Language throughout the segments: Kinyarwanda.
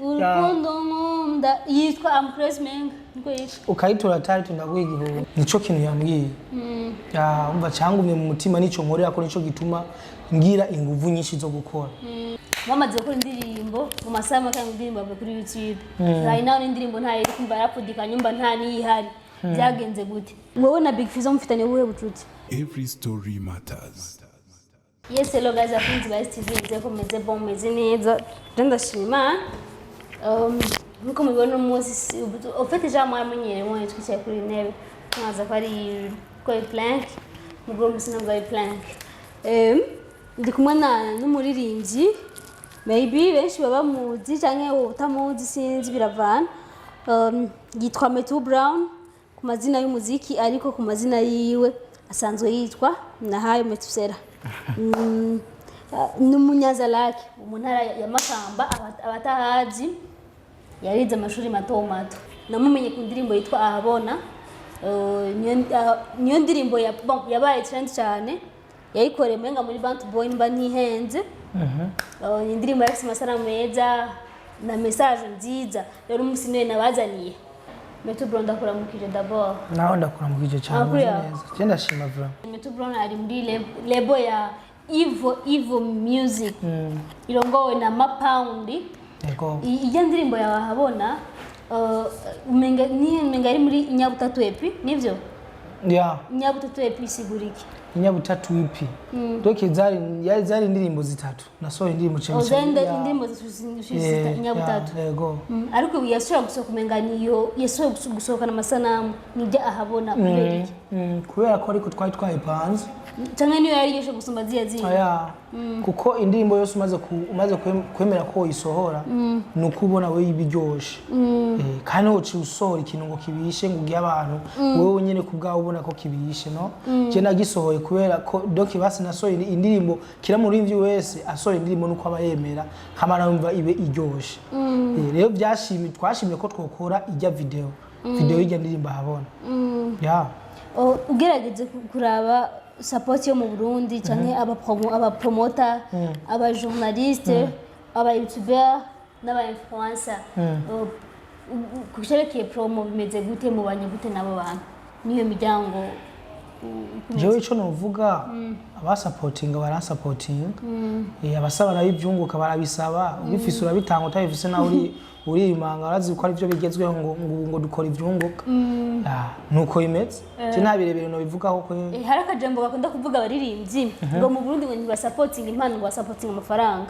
urukundo nkunda yitwa ampressment niko yitwa ukayitora title ndagwigiho nico kintu yambwiye umva cyangumye mu mutima nico nkorera ko nico gituma ngira inguvu nyinshi zo gukora bamaze gukora indirimbo mu masaha make indirimbo bavuye kuri YouTube right now indirimbo nta iri kumva rapudika nyumba nta niyihari byagenze gute wowe na Big Fizzo mufitanye ubuhe bucuti Every story matters. Yes, hello guys, afunzi ba STV nze ko meze bon meze neza ndashima nkuko mubibona umunsi ofete ja mwamenyere mwe twicaye kuri intebe mwaza kwari koi plank mugro musina bwa plank ndi kumwe n'umuririmbyi maybe benshi baba muzi canke utamuzi sinzi biravana yitwa Metu Brown ku mazina y'umuziki ariko ku mazina yiwe asanzwe yitwa Nahayo Metusera n'umunyazalaki mu ntara ya Makamba abatahazi yarize amashuri mato mato namumenye ku ndirimbo yitwa Ahabona niyo ndirimbo yabaye trend cyane yayikoreye menga muri Bant Boy mba ntihenze indirimbo yafise amasara meza na message nziza rero umunsi niwe nabazaniye Metu Brown ndakuramukije d'abord naho ndakuramukije cyane neza je ndashima vra Metu Brown ari muri label ya Evo Music irongowe na Mapaundi iyo ndirimbo yawe Ahabona umenga ari muri Nyabutatu EP nivyo Nyabutatu EP siguriki Nyabutatu EP doke zari indirimbo zitatu nasohoye indirimbo cyane indirimbo zishizita Nyabutatu yego ariko yasura gusohoka umenga niyo yasura gusohoka amasanamu nijya Ahabona kubera ko ariko twari twayipanze cyangwa niyo yari yeshe gusumba ziya kuko indirimbo yose umaze kwemera ko isohora nukubona we ibiryoshe kandi uci usohora ikintu ngo kibishe ngo giye abantu wowe nyene kubgaho ubona ko kibishe no je nagisohoye kubera ko doki basi nasohoye indirimbo kira mu rimvyi wese asohoye indirimbo nuko abayemera kamara numva ibe iryoshe rero byashimye twashimye ko twokora ijya video y'ijya ndirimbo Ahabona ugerageze kuraba support yo mu Burundi canke aba promoter aba journaliste aba youtuber n'aba influencer kusherekeye promo bimeze gute mu banye gute nabo bantu niyo miryango jewe ico novuga aba supporting baransupport abasaba nabivyunguka barabisaba ubifise urabitanga utayifise na uri imanga arazi ko ari byo bigezweho ngo dukora ivyunguka nuko imeze je nabirebere no bivugaho ko hari akajambo bakunda kuvuga baririmbyi ngo mu Burundi ngo niba supporting impano ngo supporting amafaranga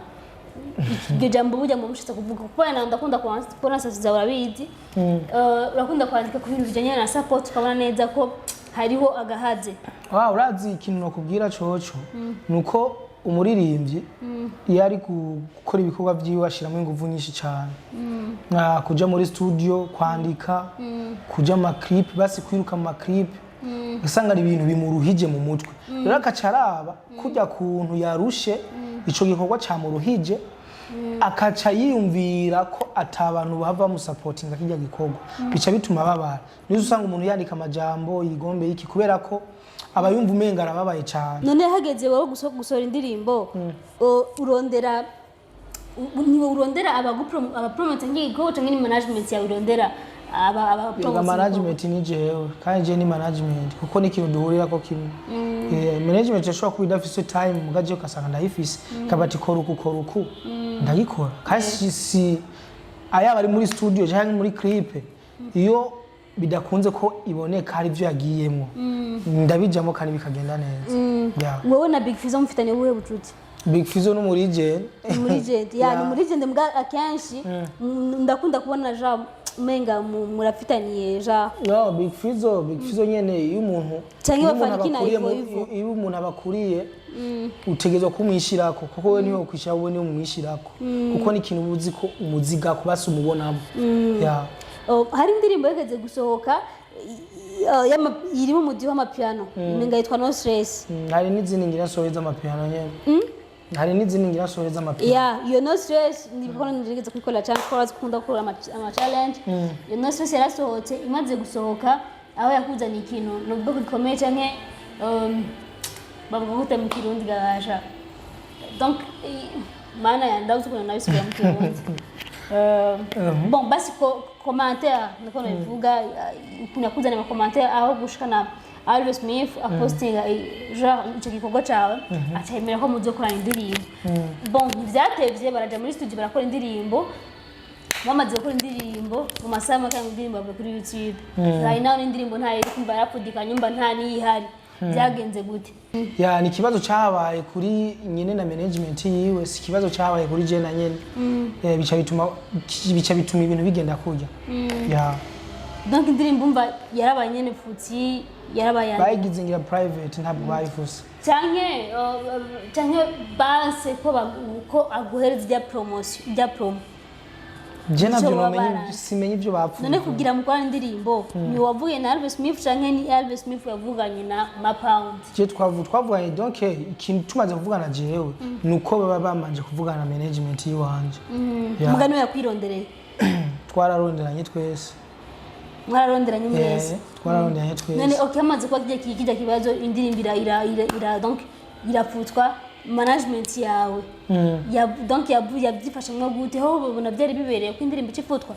iryo jambo bujya mu mushitse kuvuga kuko ndakunda kubona sasa urabizi urakunda kwandika ku bintu bijanye na support ukabona neza ko hariho agahaze urazi ikintu no kubwira coco nuko umuririmbyi yari gukora ibikorwa byiwe ashiramo ingufu nyinshi cyane kuja muri studio kwandika kuja ma clip basi kwiruka ma clip usanga ari ibintu bimuruhije mu mutwe rero akacaraba kujya kuntu yarushe ico gikorwa cyamuruhije akaca yiyumvira ko atabantu bava mu supporting akijya gikorwa bica bituma babara nizo usanga umuntu yandika amajambo yigombe iki kubera ko abayumva umenga arababaye cyane none hageze wowe gusora indirimbo urondera aba promoter ngigo canke ni management ya urondera aba promoter management ni jewe kandi je ni management kuko ni kintu duhurira ko kimwe management yashobora kubidafise time mugaje ukasanga ndayifise kabati koruku ndagikora kasi si aya bari muri studio cyangwa muri clip iyo bidakunze ko iboneka hari byo yagiyemo ndabijamo kandi bikagenda neza wowe na Big Fizzo mufitanye ubuhe bucuti Big Fizzo no muri legend yani muri legend mbwa akenshi ndakunda kubona ja menga murafitaniye ja Big Fizzo nyene iyo umuntu cyangwa bafanikina iyo umuntu abakuriye utegezwa kumwishirako kuko we niho kwishira wowe niho mumwishirako kuko ni ikintu ubuzi ko umuziga kubasa umubonamo hari indirimbo yageze gusohoka irimo umudi w'amapiano imenga yitwa No Stress hari n'izindi ngira soheza amapiano nyene hari n'izindi ngira soheza amapiano iyo No Stress nibwo nigeze kwikora cyane ko azikunda gukora ama challenge iyo No Stress yarasohotse imaze gusohoka aho yakuzana ikintu nubwo bikomeye cyane bavuga gute mu Kirundi gaja donc mana yandawuze ko nabisubira mu Kirundi Bon basi commentaire niko navuga kuna kuzana commentaire aho gushikana Alvin Smith apostinga genre icyo gikorwa cyawe acayemera ko muzokorana indirimbo. Bon vyatevye baraja muri studio barakora indirimbo bamaze gukora indirimbo mu masaha make indirimbo bavuye kuri YouTube. Right now indirimbo nta iri kumva yapfudika nyumba nta niyihari. Byagenze gute? Ya ni kibazo cyabaye kuri nyine na management yiwe, si kibazo cyabaye kuri je na nyene. Bica bituma ibintu bigenda kujya. Ya donc indirimbo mba yarabaye nyene futsi yarabaye bayigize ngira private ntabwo bayifuse canke base ko aguhereza ya promotion ya promo. Je nabyo nomenye simenye ibyo bapfuye. None kugira mu kwa indirimbo ni wavuye na Alvin Smith canke ni Alvin Smith yavuganye na Mapound. Je twavuganye donc ikintu tumaze kuvugana jewe nuko baba bamanje kuvugana na management yiwanje. Mugano yakwirondereye. Twararonderanye twese. Mwararonderanye mwese. Twararonderanye twese. None okay amaze kwa kijya kibazo indirimbo ira donc irapfutwa management yawe. Donc yabyifashe mwo gute ho babona byari bibereye ko indirimbo cifutwa.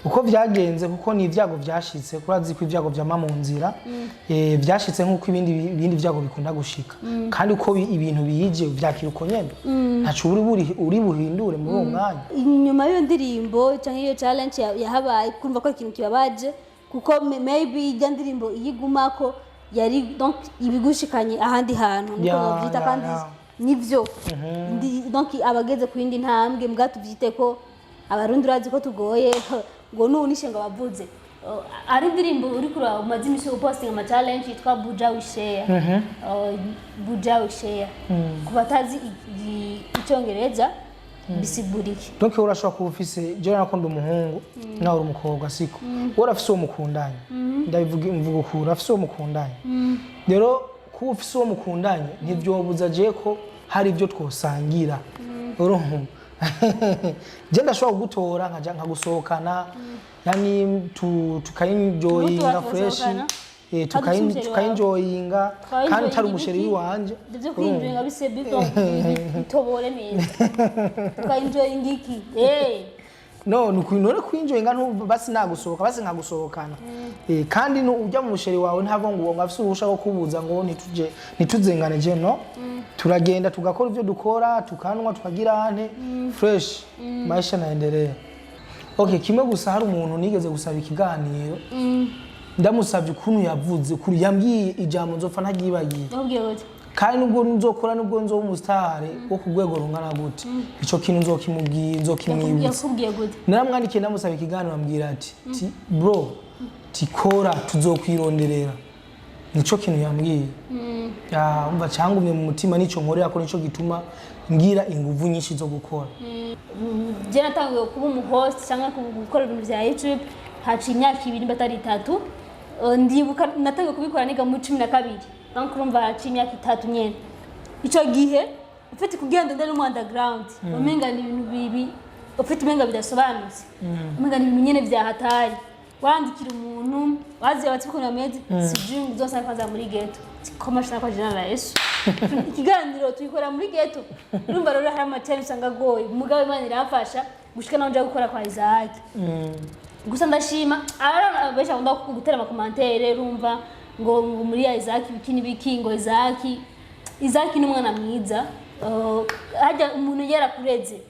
Uko byagenze kuko ni ibyago byashitse kurazi ko ibyago byama mu nzira byashitse nkuko ibindi byago bikunda gushika kandi uko ibintu biyije byakira uko nyene ntacu uri buhindure muri uwo mwanya. Inyuma yo ndirimbo cyangwa iyo challenge yahabaye kumva ko ikintu kibabaje kuko maybe ijya ndirimbo iyigumako yari donc ibigushikanye ahandi hantu niko byita kandi nivyo donc abageze ku yindi ntambwe mbwatuvyite ko abarundi urazi ko tugoye ngo nunishe ngo bavuze ari ndirimbo uri kura umaze imisho posting ama challenge yitwa Buja Wishare Buja Wishare kubatazi icyongereza bisigurike. Donc urashobora kuba ufise je nakunda umuhungu nawe uri umukobwa siko urafise uwo mukundanye ndabivuga imvugo ko urafise uwo mukundanye rero kuba ufise uwo mukundanye ntibyobuza je ko hari ibyo twosangira urumva je ndashobora gutora nkagusohokana yani tukaenjoyinga fresh tukaenjoyinga kandi utari umusheri wanje byo kwinjoyinga bise bito bitobore neza tukaenjoyinga iki no nukwinore kwinjoyinga basi nagusohoka basi nkagusohokana kandi ujya mu musheri wawe ntavo ngo ngafise ubusha bwo kubuza ngo nituzengane je no turagenda tugakora ivyo dukora tukanwa tukagira ante fresh maisha naendelea. Okay kimwe gusa hari umuntu nigeze gusaba ikiganiro ndamusavye ukuntu yavuze kuri yambwiye ijambo nzopfa ntagibagiye kandi nubwo nzokora nubwo nzo umustare wo kugwego rungana gute ico kintu nzokimwibutsa naramwandikiye ndamusaba ikiganiro ambwira ati bro tikora tuzokwironderera nico kintu yambwiye umva cyangumye mu mutima nico nkorera ko nico gituma ngira inguvu nyinshi zo gukora. Je natangiye kuba umuhost cyangwa gukora ibintu bya YouTube haci imyaka 2 batari 3 ndibuka natangiye kubikora niga mu 12 donc urumva haci imyaka 3 nyene ico gihe ufite kugenda ndari mu underground umenga ni ibintu bibi ufite umenga bidasobanutse umenga ni ibintu nyene bya hatari wandikira umuntu wazi abatikona mede sijingu zose akaza muri ghetto komashana kwa jina la Yesu ikiganiro tuyikora muri ghetto urumva rero hari amateni usanga goye umugabo Imana irafasha gushika naho nje gukora kwa Isaac gusa ndashima ara besha akunda gutera ama commentaire urumva ngo muri Isaac biki ngo Isaac ni umwana mwiza hajya umuntu yera kureze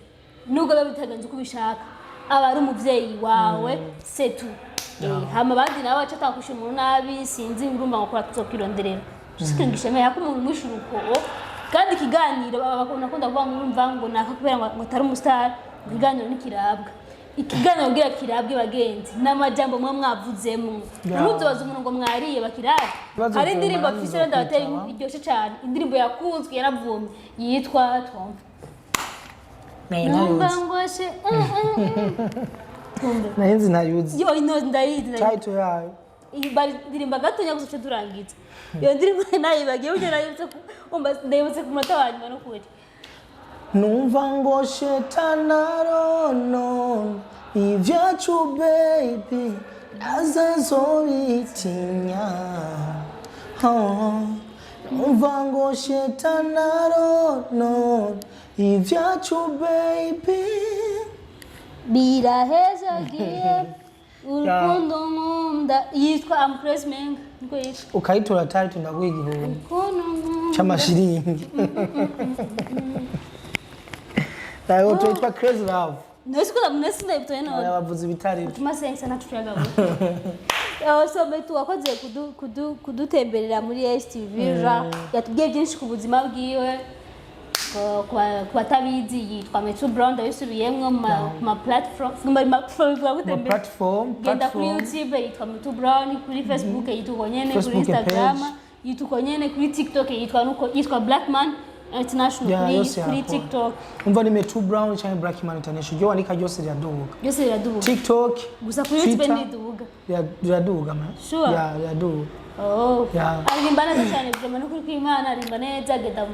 nubwo babitaganze uko bishaka aba ari umuvyeyi wawe setu hama bandi nawe acata kushira umuntu nabi sinzi urumva ngo kora tuzokironderera sikingisheme yako umuntu mwishuruko kandi kiganiro bakunda kuvuga ngo urumva ngo nakakubera ngo atari umustar ikiganiro nikirabwa ikiganiro gira kirabwe bagenzi n'amajambo mwe mwavuzemo ntuzobaza umuntu ngo mwariye bakirabe hari indirimbo afise renda bateri iryoshe cyane indirimbo yakunzwe yaravumye yitwa Twumva numva ngoshe nahinzi ntayuzi yo ino ndayizi title yayo ibari ndirimba gatonya gusa turangiza iyo ndirimbo nayibagiye uje nayibutse umba ndayibutse ku munota wanyuma no kuri numva ngoshe tanarono ivyacu baby azazobitinya numva ngoshe tanarono ivyacu baby birahezagiye urukundo nkunda yitwa I'm Crazy Man niko yitwa ukayitora title ndaguha igihumbi cy'amashiringi nayo twitwa Crazy Love Nsikula mnesi na ibitoye na abavuzi bitari tumasenga na tuyaga so betu wakoze kudutemberera muri STV yatubwiye byinshi ku buzima bwiwe kwa tabizi yitwa Metro Brown yisubiyemwe ma platform genda kuri YouTube yitwa Metro Brown kuri Facebook yitwa nyene kuri Instagram yitwa nyene kuri TikTok yitwa Blackman International kuri TikTok umva ni Metro Brown cyangwa Blackman International yo andika byose riraduga TikTok gusa kuri YouTube ndiduga riraduga man sure riraduga aririmba neza cyane byo no kuri Imana arimba neza genda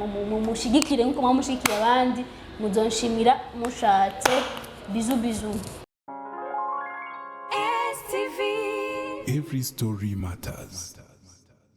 mushigikire nkuko mwamushikiye abandi muzonshimira mushatse bizu Every story matters.